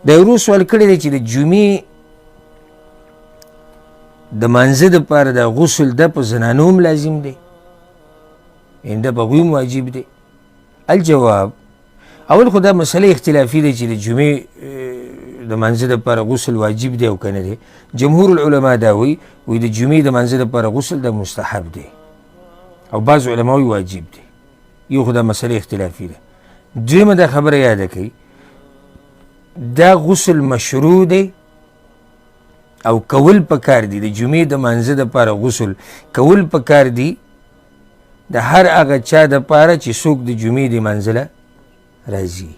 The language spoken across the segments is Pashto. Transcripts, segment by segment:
دا ورو سوال کړی دی چې د جمعې د مانځه دپاره دا غسل ده په زنانو هم لازم دی یعنې ده په هغوی هم واجب دی. الجواب اول خو دا مسله اختلافي دی چې د جمعې د مانځه دپاره غسل واجب دی او که نه دی. جمهور العلما دا وایي د جمعې د مانځه دپاره غسل د مستحب دی او بعض علما وایي واجب دی. یو خو دا مسله اختلافي ده. دویمه دا خبره یاده کوي دا غسل مشروع دی او کول پکار دی. د جمعې د مانځه دپاره غسل کول پکار دی د هر هغه چا دپاره چې څوک د جمعې د مانځله راځي.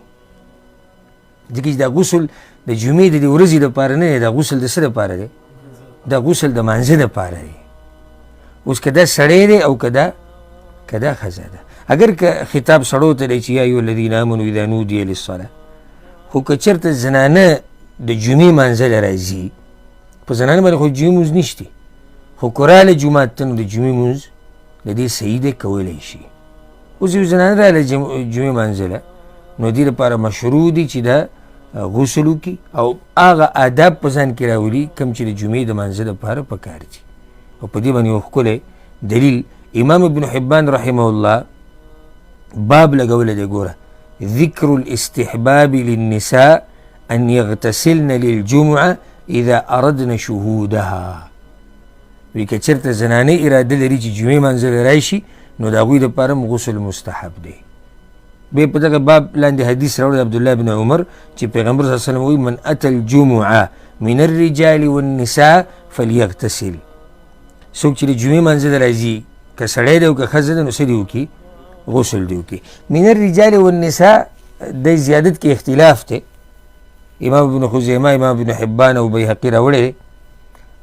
ځکه چې دا غسل د جمعې د دې ورځې دپاره نه دی، دا غسل د څه دپاره دی؟ دا غسل د مانځه دپاره دی. اوس که دا سړی دی او که دا ښځه ده، اگر که خطاب سړو ته دی چې یا ایها الذین آمنوا اذا نودي للصلاة، خو که چېرته زنانه د جمعې مانځله راځي، په زنانه باندې خو جمعې مونځ نشتی، خو که راله جومات ته نو د جمعې مونځ د دې صحیح دی، کولی شي. اوس یو زنانه راله جمعې مانځله نو دې لپاره مشروع دي چې دا غسل وکړي او هغه آداب په ځان کې راولي کوم چې د جمعې د مانځه دپاره پکار دي. او په دې باندې یو ښکلی دلیل امام ابن حبان رحمه الله باب لګولی دی. ګوره ذکر الاستحباب للنساء ان یغتسلن للجمعه اذا اردن شهودها. وی که چېرته زنانې اراده لري چې جمعې مانځله راشي نو د هغوی دپاره هم غسل مستحب دی. بیا په دغه باب لاندې حدیث راوړی عبدالله بن عمر چې پیغمبر صلی الله علیه وسلم وایي من اتى الجمعه من الرجال والنساء فليغتسل. څوک چې د جمعې مانځه راځي که سړی دی او که ښځه ده نو څه دې وکړي؟ غسل دې وکړي. من الرجال والنساء د زیادت کې اختلاف دی. امام ابن خزیمه، امام ابن حبان او بیهقي راوړی دی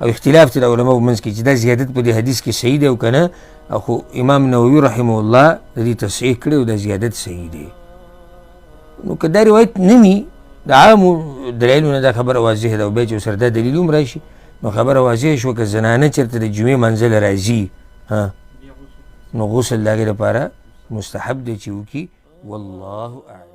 او اختلاف دی د علماو منځ کې چې دا زیادت په دې حدیث کې صحیح دی او که نه. خو امام نووي رحمه الله د دې تصحیح کړی او دا زیادت صحیح دی. نو که دا روایت نه وي د عامو دلایلو نه دا خبره واضح ده او بیا چې ورسره دا دلیل هم راشي نو خبره واضح شوه که زنانه چېرته د جمعې منځله راځي نو غسل د هغې لپاره مستحب دی چې وکړي. والله اعلم.